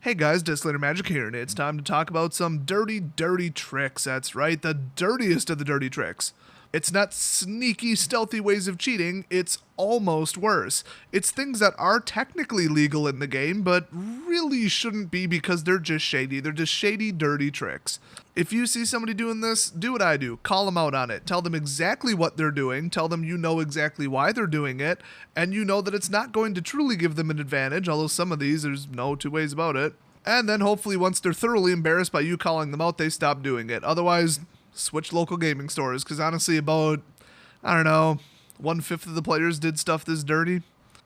Hey guys, DesolatorMagic here, and it's time to talk about some dirty, dirty tricks. That's right, the dirtiest of the dirty tricks. It's not sneaky, stealthy ways of cheating, it's almost worse. It's things that are technically legal in the game, but really shouldn't be because they're just shady. They're just shady, dirty tricks. If you see somebody doing this, do what I do. Call them out on it. Tell them exactly what they're doing. Tell them you know exactly why they're doing it, and you know that it's not going to truly give them an advantage, although some of these, there's no two ways about it. And then hopefully once they're thoroughly embarrassed by you calling them out, they stop doing it. Otherwise, switch local gaming stores, because honestly about, I don't know, 1/5 of the players did stuff this dirty.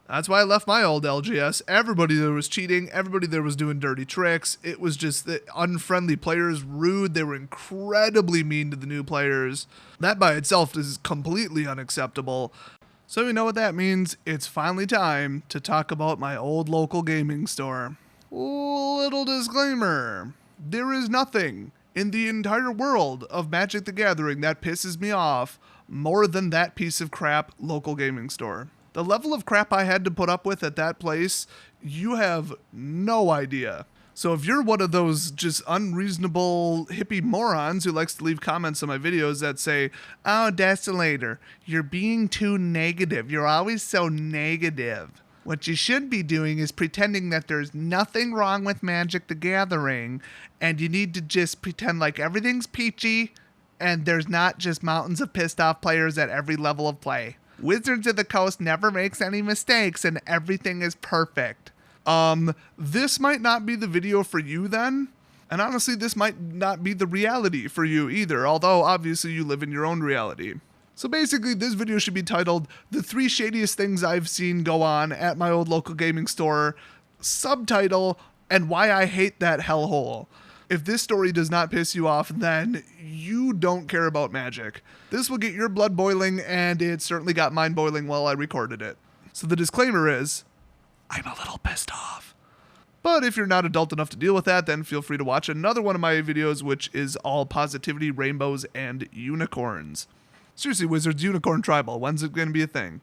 That's why I left my old LGS. Everybody there was cheating. Everybody there was doing dirty tricks. It was just the unfriendly players, rude. They were incredibly mean to the new players. That by itself is completely unacceptable. So you know what that means. It's finally time to talk about my old local gaming store. Little disclaimer. There is nothing in the entire world of Magic the Gathering that pisses me off more than that piece of crap local gaming store. The level of crap I had to put up with at that place, you have no idea. So if you're one of those just unreasonable hippie morons who likes to leave comments on my videos that say, "Oh, Desolator, you're being too negative. You're always so negative. What you should be doing is pretending that there's nothing wrong with Magic the Gathering, and you need to just pretend like everything's peachy, and there's not just mountains of pissed off players at every level of play. Wizards of the Coast never makes any mistakes, and everything is perfect." This might not be the video for you then, and honestly, this might not be the reality for you either, although obviously you live in your own reality. So basically, this video should be titled, "The 3 Shadiest Things I've Seen Go On at My Old Local Gaming Store," subtitle, "And Why I Hate That Hellhole." If this story does not piss you off, then you don't care about Magic. This will get your blood boiling, and it certainly got mine boiling while I recorded it. So the disclaimer is, I'm a little pissed off. But if you're not adult enough to deal with that, then feel free to watch another one of my videos, which is all positivity, rainbows, and unicorns. Seriously, Wizards, Unicorn Tribal, when's it going to be a thing?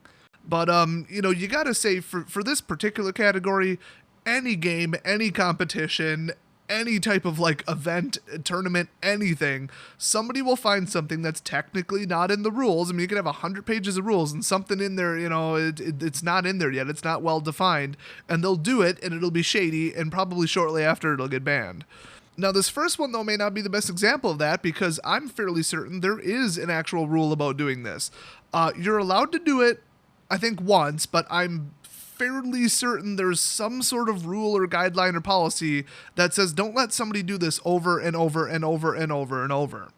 But, you gotta say, for this particular category, any game, any competition, any type of, event, tournament, anything, somebody will find something that's technically not in the rules. I mean, you can have 100 pages of rules and something in there, it's not in there yet. It's not well defined. And they'll do it, and it'll be shady, and probably shortly after it'll get banned. Now, this first one, though, may not be the best example of that because I'm fairly certain there is an actual rule about doing this. You're allowed to do it, I think, once, but I'm fairly certain there's some sort of rule or guideline or policy that says don't let somebody do this over and over and over and over and over.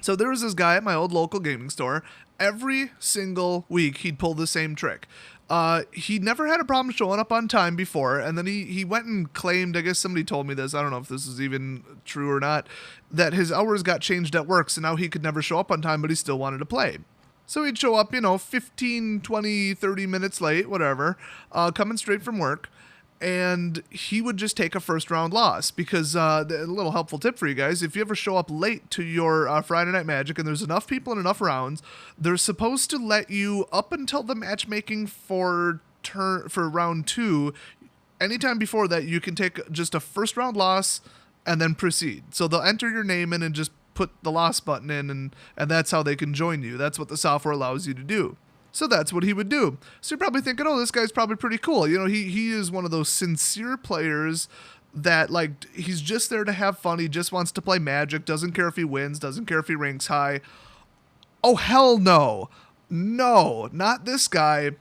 So there was this guy at my old local gaming store. Every single week, he'd pull the same trick. He never had a problem showing up on time before, and then he went and claimed, I guess somebody told me this, I don't know if this is even true or not, that his hours got changed at work, so now he could never show up on time, but he still wanted to play. So he'd show up, 15, 20, 30 minutes late, whatever, coming straight from work, and he would just take a first round loss because, a little helpful tip for you guys, if you ever show up late to your Friday Night Magic and there's enough people and enough rounds, they're supposed to let you, up until the matchmaking for round 2, anytime before that, you can take just a first round loss and then proceed. So they'll enter your name in and just put the loss button in, and that's how they can join you. That's what the software allows you to do. So that's what he would do. So you're probably thinking, oh, this guy's probably pretty cool. He is one of those sincere players that, he's just there to have fun. He just wants to play Magic, doesn't care if he wins, doesn't care if he ranks high. Oh, hell no. No, not this guy.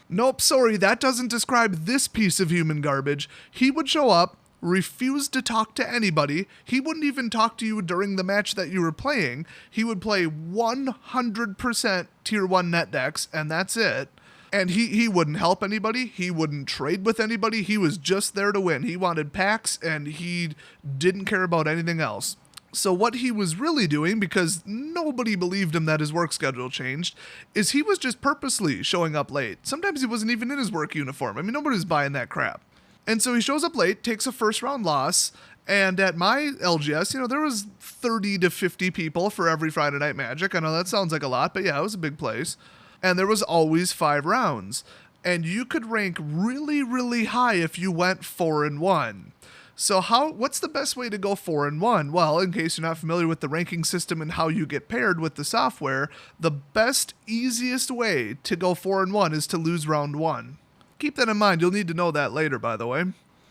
Nope, sorry, that doesn't describe this piece of human garbage. He would show up, refused to talk to anybody. He wouldn't even talk to you during the match that you were playing. He would play 100% tier 1 net decks, and that's it. And he wouldn't help anybody. He wouldn't trade with anybody. He was just there to win. He wanted packs, and he didn't care about anything else. So what he was really doing, because nobody believed him that his work schedule changed, is he was just purposely showing up late. Sometimes he wasn't even in his work uniform. I mean, nobody's buying that crap. And so he shows up late, takes a first round loss, and at my LGS, there was 30 to 50 people for every Friday Night Magic. I know that sounds like a lot, but yeah, it was a big place. And there was always 5 rounds. and you could rank really, really high if you went 4-1. So what's the best way to go 4-1? Well, in case you're not familiar with the ranking system and how you get paired with the software, the best, easiest way to go 4-1 is to lose round 1. Keep that in mind. You'll need to know that later, by the way.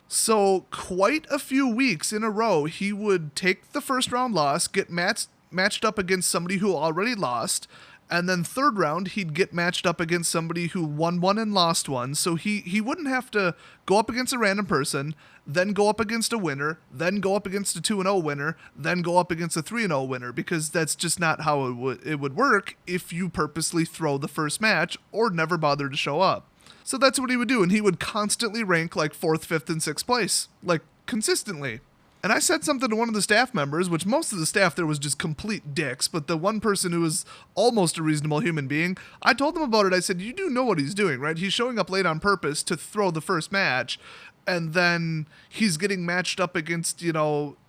So quite a few weeks in a row, he would take the first round loss, get matched up against somebody who already lost, and then third round, he'd get matched up against somebody who won one and lost one. So he wouldn't have to go up against a random person, then go up against a winner, then go up against a 2-0 winner, then go up against a 3-0 winner, because that's just not how it would work if you purposely throw the first match or never bother to show up. So that's what he would do, and he would constantly rank like 4th, 5th, and 6th place, like consistently. And I said something to one of the staff members, which most of the staff there was just complete dicks, but the one person who was almost a reasonable human being, I told him about it. I said, you do know what he's doing, right? He's showing up late on purpose to throw the first match, and then he's getting matched up against,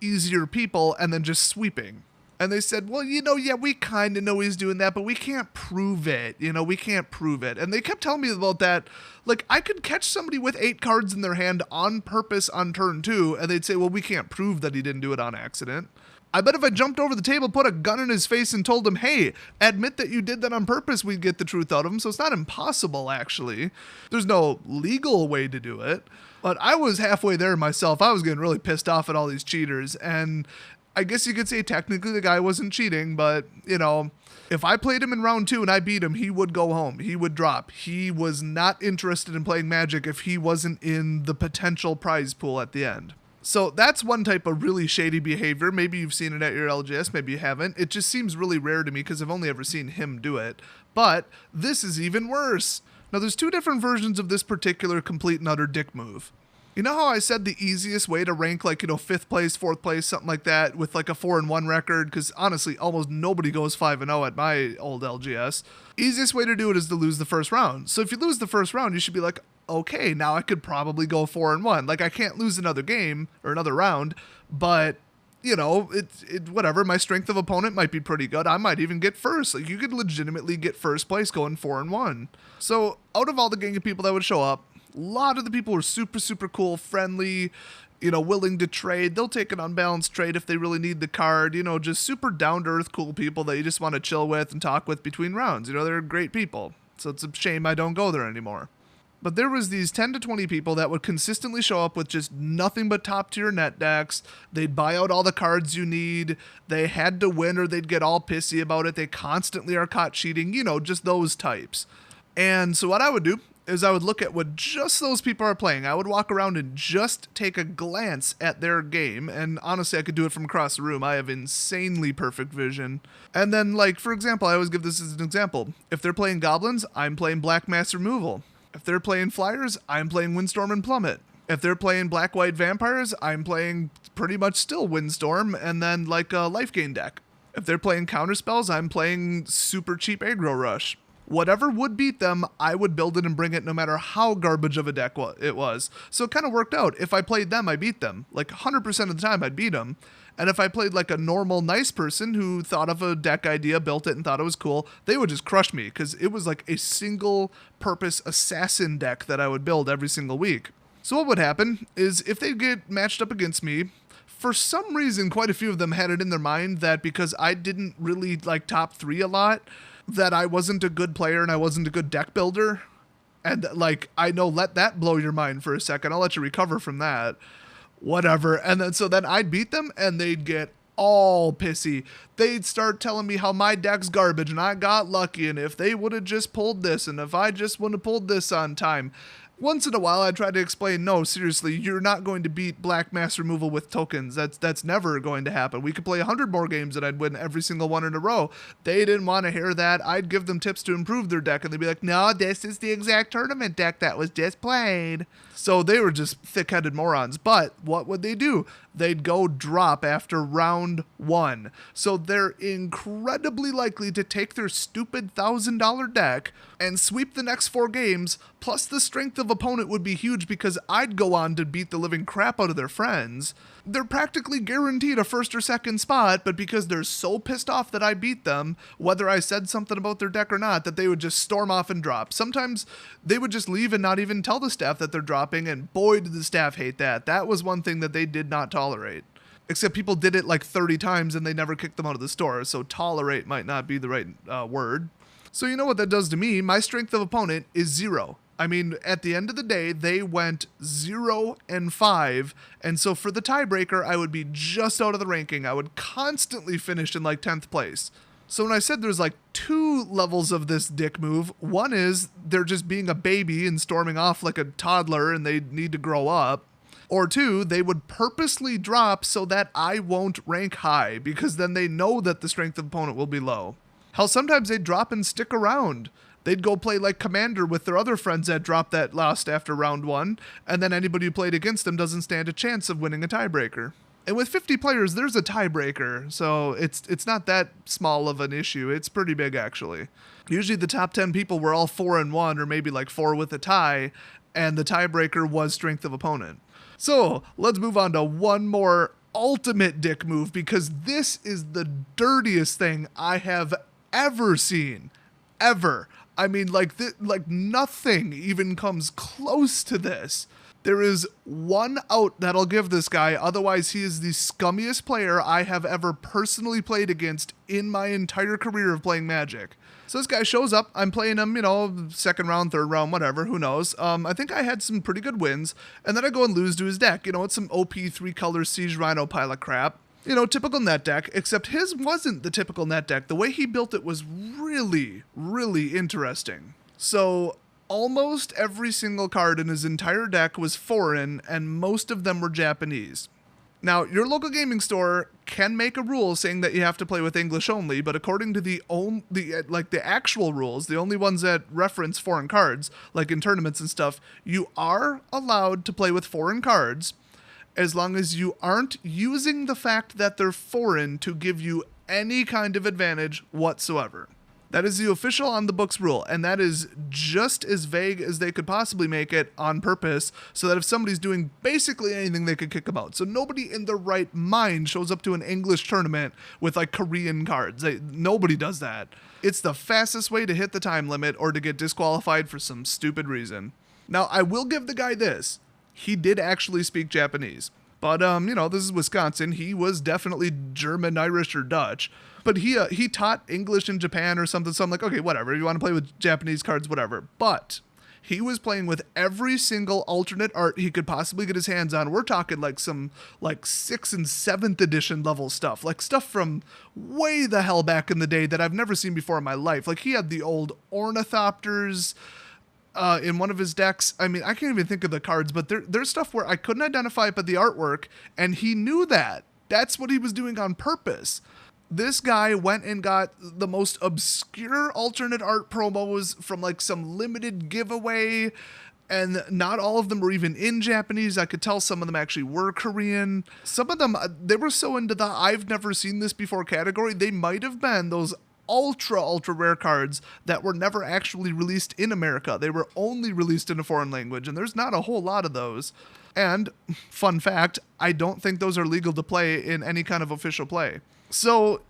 easier people and then just sweeping. And they said, well, yeah, we kind of know he's doing that, but we can't prove it. We can't prove it. And they kept telling me about that. Like, I could catch somebody with 8 cards in their hand on purpose on turn 2, and they'd say, well, we can't prove that he didn't do it on accident. I bet if I jumped over the table, put a gun in his face, and told him, hey, admit that you did that on purpose, we'd get the truth out of him. So it's not impossible, actually. There's no legal way to do it. But I was halfway there myself. I was getting really pissed off at all these cheaters, and I guess you could say technically the guy wasn't cheating, but, if I played him in round 2 and I beat him, he would go home. He would drop. He was not interested in playing Magic if he wasn't in the potential prize pool at the end. So that's one type of really shady behavior. Maybe you've seen it at your LGS, maybe you haven't. It just seems really rare to me because I've only ever seen him do it. But this is even worse. Now, there's 2 different versions of this particular complete and utter dick move. You know how I said the easiest way to rank, like, 5th place, 4th place, something like that, with like a 4-1 record? Because honestly, almost nobody goes 5-0 at my old LGS. Easiest way to do it is to lose the first round. So if you lose the first round, you should be like, okay, now I could probably go 4-1. Like, I can't lose another game or another round, but whatever. My strength of opponent might be pretty good. I might even get first. Like, you could legitimately get first place going 4-1. So out of all the gang of people that would show up, a lot of the people were super, super cool, friendly, willing to trade. They'll take an unbalanced trade if they really need the card, just super down-to-earth cool people that you just want to chill with and talk with between rounds. They're great people. So it's a shame I don't go there anymore. But there was these 10 to 20 people that would consistently show up with just nothing but top-tier net decks. They'd buy out all the cards you need. They had to win or they'd get all pissy about it. They constantly are caught cheating, just those types. And so what I would do is I would look at what just those people are playing. I would walk around and just take a glance at their game. And honestly, I could do it from across the room. I have insanely perfect vision. And then, like, for example, I always give this as an example. If they're playing goblins, I'm playing Black Mass Removal. If they're playing flyers, I'm playing Windstorm and Plummet. If they're playing black-white vampires, I'm playing pretty much still Windstorm and then like a life gain deck. If they're playing counterspells, I'm playing super cheap aggro rush. Whatever would beat them, I would build it and bring it no matter how garbage of a deck it was. So it kind of worked out. If I played them, I beat them. Like 100% of the time, I'd beat them. And if I played like a normal, nice person who thought of a deck idea, built it, and thought it was cool, they would just crush me because it was like a single-purpose assassin deck that I would build every single week. So what would happen is if they get matched up against me, for some reason, quite a few of them had it in their mind that because I didn't really like top 3 a lot, that I wasn't a good player and I wasn't a good deck builder. And like, I know, let that blow your mind for a second. I'll let you recover from that. Whatever. And then I'd beat them and they'd get all pissy. They'd start telling me how my deck's garbage and I got lucky and if they would have just pulled this and if I just wouldn't have pulled this on time. Once in a while, I try to explain, no, seriously, you're not going to beat Black Mass Removal with tokens. That's never going to happen. We could play 100 more games and I'd win every single one in a row. They didn't want to hear that. I'd give them tips to improve their deck, and they'd be like, no, this is the exact tournament deck that was just played. So they were just thick-headed morons. But what would they do? They'd go drop after round 1. So they're incredibly likely to take their stupid $1,000 deck, and sweep the next 4 games, plus the strength of opponent would be huge because I'd go on to beat the living crap out of their friends. They're practically guaranteed a first or second spot, but because they're so pissed off that I beat them, whether I said something about their deck or not, that they would just storm off and drop. Sometimes they would just leave and not even tell the staff that they're dropping, and boy did the staff hate that. That was one thing that they did not tolerate. Except people did it like 30 times and they never kicked them out of the store, so tolerate might not be the right word. So you know what that does to me? My strength of opponent is 0. I mean, at the end of the day, they went 0-5, and so for the tiebreaker, I would be just out of the ranking. I would constantly finish in like 10th place. So when I said there's like 2 levels of this dick move, one is they're just being a baby and storming off like a toddler and they need to grow up. Or 2, they would purposely drop so that I won't rank high, because then they know that the strength of opponent will be low. Hell, sometimes they'd drop and stick around. They'd go play like Commander with their other friends that dropped that lost after round 1, and then anybody who played against them doesn't stand a chance of winning a tiebreaker. And with 50 players, there's a tiebreaker, so it's not that small of an issue. It's pretty big, actually. Usually the top 10 people were all 4-1, or maybe like 4 with a tie, and the tiebreaker was strength of opponent. So let's move on to one more ultimate dick move, because this is the dirtiest thing I have ever seen. Ever. I mean, like nothing even comes close to this. There is one out that I'll give this guy, otherwise he is the scummiest player I have ever personally played against in my entire career of playing Magic. So this guy shows up, I'm playing him, you know, second round, third round, whatever, who knows. I think I had some pretty good wins, and then I go and lose to his deck. You know, it's some OP 3-color Siege Rhino pile of crap. You know, typical net deck, except his wasn't the typical net deck. The way he built it was really, really interesting. So almost every single card in his entire deck was foreign, and most of them were Japanese. Now, your local gaming store can make a rule saying that you have to play with English only, but according to the actual rules, the only ones that reference foreign cards, like in tournaments and stuff, you are allowed to play with foreign cards as long as you aren't using the fact that they're foreign to give you any kind of advantage whatsoever. That is the official on the books rule, and that is just as vague as they could possibly make it on purpose, so that if somebody's doing basically anything, they could kick them out. So nobody in their right mind shows up to an English tournament with like Korean cards. Nobody does that. It's the fastest way to hit the time limit or to get disqualified for some stupid reason. Now, I will give the guy this. He did actually speak Japanese. But, you know, this is Wisconsin. He was definitely German, Irish, or Dutch. But he taught English in Japan or something. So I'm like, okay, whatever. You want to play with Japanese cards, whatever. But he was playing with every single alternate art he could possibly get his hands on. We're talking like some like 6th and 7th edition level stuff. Like stuff from way the hell back in the day that I've never seen before in my life. Like he had the old Ornithopters in one of his decks. I mean, I can't even think of the cards, but there's stuff where I couldn't identify it but the artwork, and he knew that. That's what he was doing on purpose. This guy went and got the most obscure alternate art promos from like some limited giveaway, and not all of them were even in Japanese. I could tell some of them actually were Korean. Some of them, they were so into the I've never seen this before category, they might have been those ultra rare cards that were never actually released in America. They were only released in a foreign language, and there's not a whole lot of those. And fun fact, I don't think those are legal to play in any kind of official play. So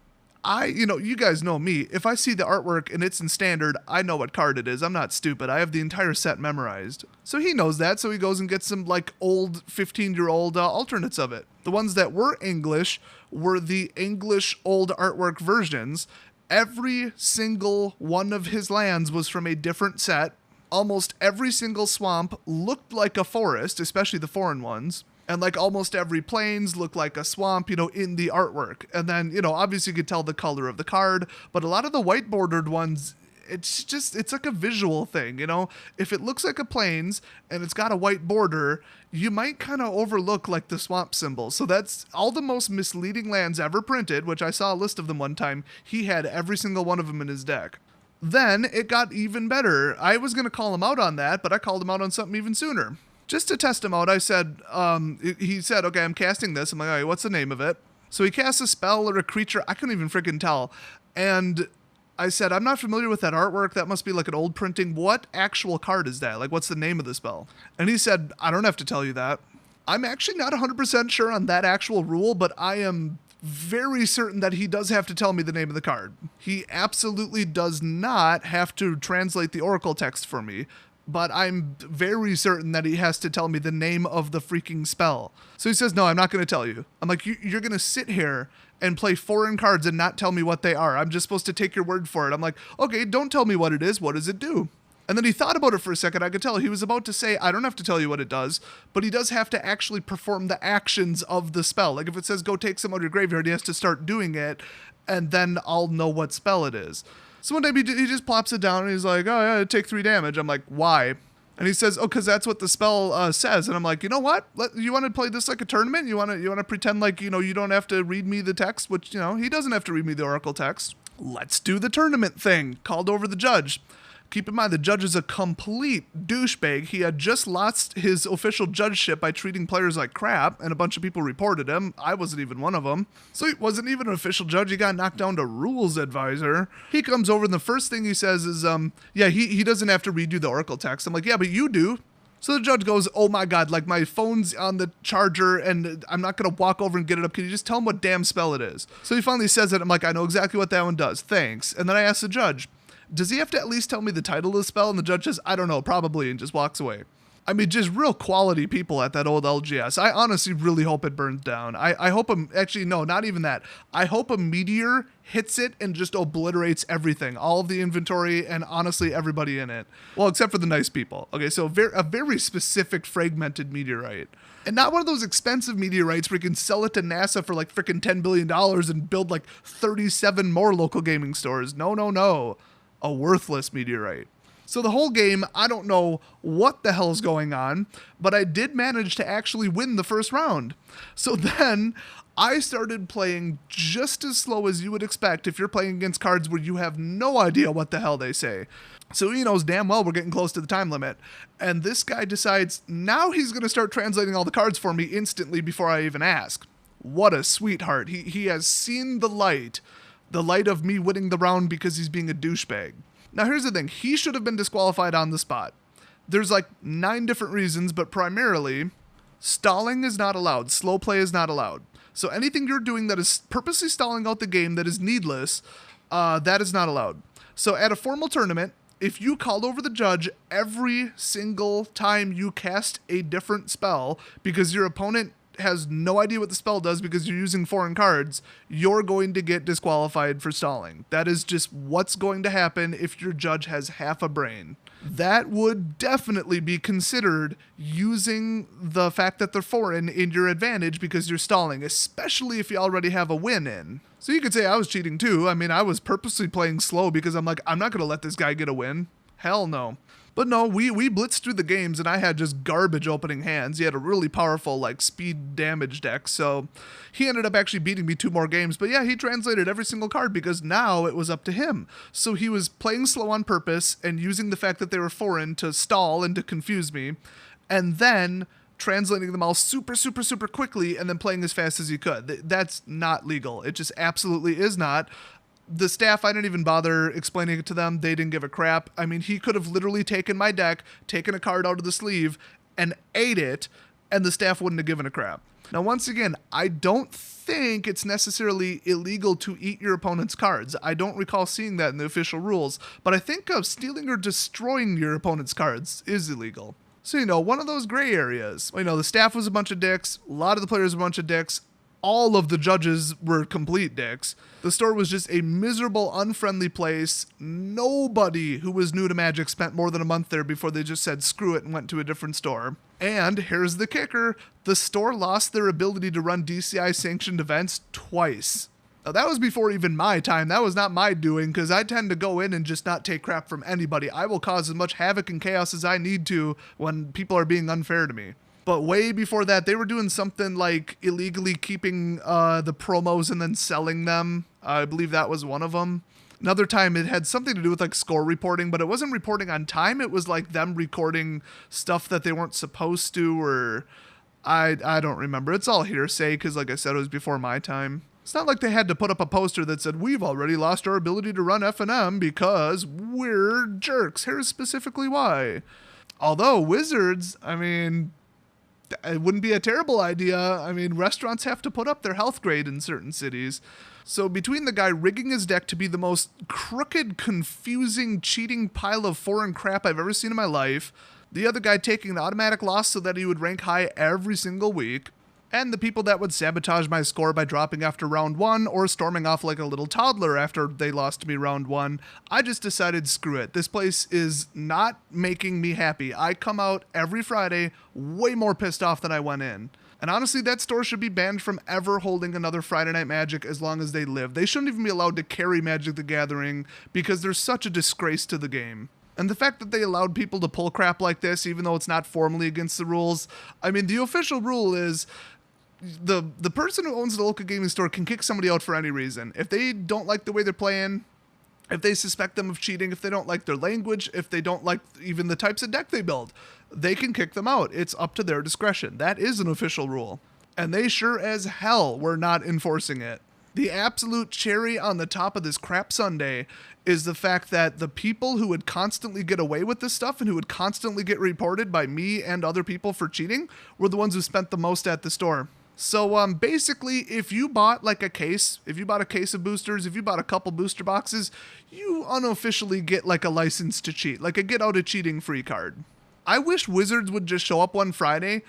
you guys know me. If I see the artwork and it's in standard, I know what card it is. I'm not stupid. I have the entire set memorized. So he knows that, so he goes and gets some like old 15-year-old alternates of it. The ones that were English were the English old artwork versions. Every single one of his lands was from a different set. Almost every single swamp looked like a forest, especially the foreign ones. And like almost every plains looked like a swamp, you know, in the artwork. And then, you know, obviously you could tell the color of the card, but a lot of the white bordered ones, it's like a visual thing, you know? If it looks like a plains and it's got a white border, you might kind of overlook like the swamp symbol. So that's all the most misleading lands ever printed, which I saw a list of them one time. He had every single one of them in his deck. Then it got even better. I was going to call him out on that, but I called him out on something even sooner. Just to test him out, I said, he said, okay, I'm casting this. I'm like, all right, what's the name of it? So he casts a spell or a creature. I couldn't even freaking tell. And I said, I'm not familiar with that artwork. That must be like an old printing. What actual card is that? Like, what's the name of the spell? And he said, I don't have to tell you that. I'm actually not 100% sure on that actual rule, but I am very certain that he does have to tell me the name of the card. He absolutely does not have to translate the Oracle text for me, but I'm very certain that he has to tell me the name of the freaking spell. So he says, no, I'm not going to tell you. I'm like, you're going to sit here and play foreign cards and not tell me what they are. I'm just supposed to take your word for it. I'm like, okay, don't tell me what it is. What does it do? And then he thought about it for a second. I could tell he was about to say, I don't have to tell you what it does, but he does have to actually perform the actions of the spell. Like if it says go take some out of your graveyard, he has to start doing it, and then I'll know what spell it is. So one time he just plops it down and he's like, oh yeah, take 3 damage. I'm like, why? And he says, oh, because that's what the spell says. And I'm like, you know what? You want to play this like a tournament? You want to pretend like, you don't have to read me the text, which, he doesn't have to read me the Oracle text. Let's do the tournament thing. Called over the judge. Keep in mind, the judge is a complete douchebag. He had just lost his official judgeship by treating players like crap, and a bunch of people reported him. I wasn't even one of them. So he wasn't even an official judge. He got knocked down to rules advisor. He comes over, and the first thing he says is, yeah, he doesn't have to read you the Oracle text. I'm like, yeah, but you do. So the judge goes, oh my God, like my phone's on the charger and I'm not going to walk over and get it up. Can you just tell him what damn spell it is? So he finally says it. I'm like, I know exactly what that one does. Thanks. And then I asked the judge, does he have to at least tell me the title of the spell? And the judge says, I don't know, probably, and just walks away. I mean, just real quality people at that old LGS. I honestly really hope it burns down. I hope actually, no, not even that. I hope a meteor hits it and just obliterates everything, all of the inventory and honestly everybody in it. Well, except for the nice people. Okay, so a very specific fragmented meteorite. And not one of those expensive meteorites where you can sell it to NASA for like freaking $10 billion and build like 37 more local gaming stores. No. A worthless meteorite. So the whole game, I don't know what the hell's going on, but I did manage to actually win the first round. So then I started playing just as slow as you would expect if you're playing against cards where you have no idea what the hell they say. So he knows damn well we're getting close to the time limit. And this guy decides now he's going to start translating all the cards for me instantly before I even ask. What a sweetheart. He has seen the light of me winning the round because he's being a douchebag. Now, here's the thing. He should have been disqualified on the spot. There's like 9 different reasons, but primarily, stalling is not allowed. Slow play is not allowed. So anything you're doing that is purposely stalling out the game that is needless, that is not allowed. So at a formal tournament, if you called over the judge every single time you cast a different spell because your opponent has no idea what the spell does because you're using foreign cards, you're going to get disqualified for stalling. That is just what's going to happen if your judge has half a brain. That would definitely be considered using the fact that they're foreign in your advantage because you're stalling, especially if you already have a win in. So you could say I was cheating too. I mean, I was purposely playing slow because I'm like, I'm not going to let this guy get a win. Hell no. But no, we blitzed through the games and I had just garbage opening hands. He had a really powerful like speed damage deck, so he ended up actually beating me 2 more games. But yeah, he translated every single card because now it was up to him. So he was playing slow on purpose and using the fact that they were foreign to stall and to confuse me, and then translating them all super quickly and then playing as fast as he could. That's not legal. It just absolutely is not. The staff, I didn't even bother explaining it to them. They didn't give a crap. I mean, he could have literally taken my deck, taken a card out of the sleeve, and ate it, and the staff wouldn't have given a crap. Now, once again, I don't think it's necessarily illegal to eat your opponent's cards. I don't recall seeing that in the official rules, but I think stealing or destroying your opponent's cards is illegal. So, one of those gray areas. The staff was a bunch of dicks. A lot of the players were a bunch of dicks. All of the judges were complete dicks. The store was just a miserable, unfriendly place. Nobody who was new to Magic spent more than a month there before they just said screw it and went to a different store. And here's the kicker. The store lost their ability to run DCI-sanctioned events twice. Now, that was before even my time. That was not my doing because I tend to go in and just not take crap from anybody. I will cause as much havoc and chaos as I need to when people are being unfair to me. But way before that, they were doing something like illegally keeping the promos and then selling them. I believe that was one of them. Another time, it had something to do with like score reporting, but it wasn't reporting on time. It was like them recording stuff that they weren't supposed to, or I don't remember. It's all hearsay because, like I said, it was before my time. It's not like they had to put up a poster that said, we've already lost our ability to run F&M because we're jerks. Here's specifically why. Although Wizards, I mean, it wouldn't be a terrible idea. I mean, restaurants have to put up their health grade in certain cities. So between the guy rigging his deck to be the most crooked, confusing, cheating pile of foreign crap I've ever seen in my life, the other guy taking an automatic loss so that he would rank high every single week, and the people that would sabotage my score by dropping after round 1 or storming off like a little toddler after they lost to me round 1, I just decided, screw it. This place is not making me happy. I come out every Friday way more pissed off than I went in. And honestly, that store should be banned from ever holding another Friday Night Magic as long as they live. They shouldn't even be allowed to carry Magic the Gathering because they're such a disgrace to the game. And the fact that they allowed people to pull crap like this, even though it's not formally against the rules, I mean, the official rule is the person who owns the local gaming store can kick somebody out for any reason. If they don't like the way they're playing, if they suspect them of cheating, if they don't like their language, if they don't like even the types of deck they build, they can kick them out. It's up to their discretion. That is an official rule. And they sure as hell were not enforcing it. The absolute cherry on the top of this crap sundae is the fact that the people who would constantly get away with this stuff and who would constantly get reported by me and other people for cheating were the ones who spent the most at the store. So basically, if you bought like a case, if you bought a case of boosters, if you bought a couple booster boxes, you unofficially get like a license to cheat, like a get out of cheating free card. I wish Wizards would just show up one Friday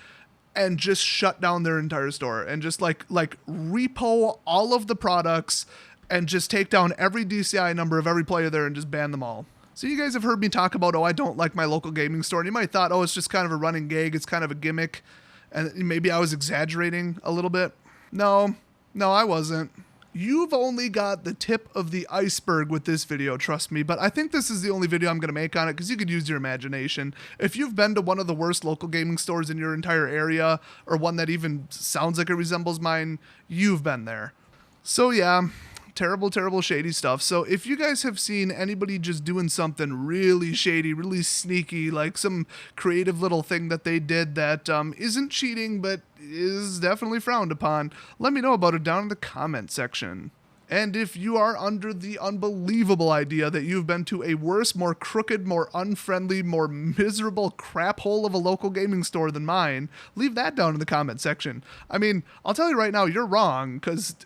and just shut down their entire store and just like repo all of the products and just take down every DCI number of every player there and just ban them all. So you guys have heard me talk about, oh, I don't like my local gaming store. And you might have thought, oh, it's just kind of a running gag. It's kind of a gimmick. And maybe I was exaggerating a little bit. No, I wasn't. You've only got the tip of the iceberg with this video, trust me, but I think this is the only video I'm going to make on it because you could use your imagination. If you've been to one of the worst local gaming stores in your entire area, or one that even sounds like it resembles mine, you've been there. So yeah, terrible, terrible shady stuff. So if you guys have seen anybody just doing something really shady, really sneaky, like some creative little thing that they did that isn't cheating but is definitely frowned upon, let me know about it down in the comment section. And if you are under the unbelievable idea that you've been to a worse, more crooked, more unfriendly, more miserable crap hole of a local gaming store than mine, leave that down in the comment section. I mean, I'll tell you right now, you're wrong, because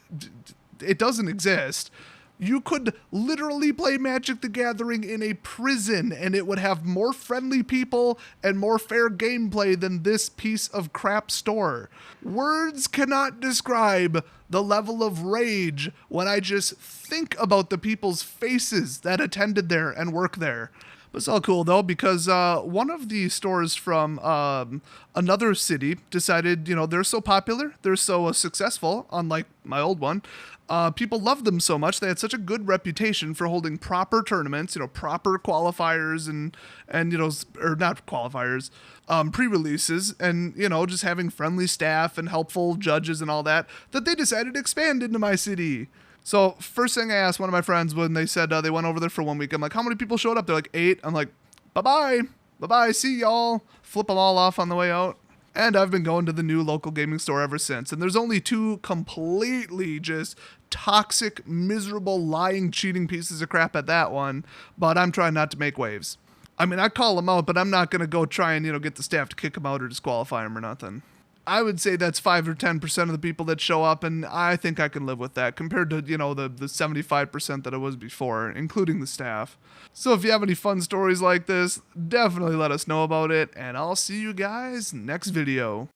it doesn't exist. You could literally play Magic the Gathering in a prison and it would have more friendly people and more fair gameplay than this piece of crap store. Words cannot describe the level of rage when I just think about the people's faces that attended there and work there. But it's all cool though, because one of the stores from another city decided, you know, they're so popular, they're so successful, unlike my old one. People loved them so much. They had such a good reputation for holding proper tournaments, you know, proper qualifiers and you know, or not qualifiers, pre-releases, and, you know, just having friendly staff and helpful judges and all that, that they decided to expand into my city. So first thing I asked one of my friends when they said they went over there for 1 week, I'm like, how many people showed up? They're like 8. I'm like, bye-bye. Bye-bye. See y'all. Flip them all off on the way out. And I've been going to the new local gaming store ever since. And there's only 2 completely just toxic, miserable, lying, cheating pieces of crap at that one. But I'm trying not to make waves. I mean, I call them out, but I'm not going to go try and, you know, get the staff to kick them out or disqualify them or nothing. I would say that's 5 or 10% of the people that show up, and I think I can live with that compared to, you know, the 75% that it was before, including the staff. So if you have any fun stories like this, definitely let us know about it, and I'll see you guys next video.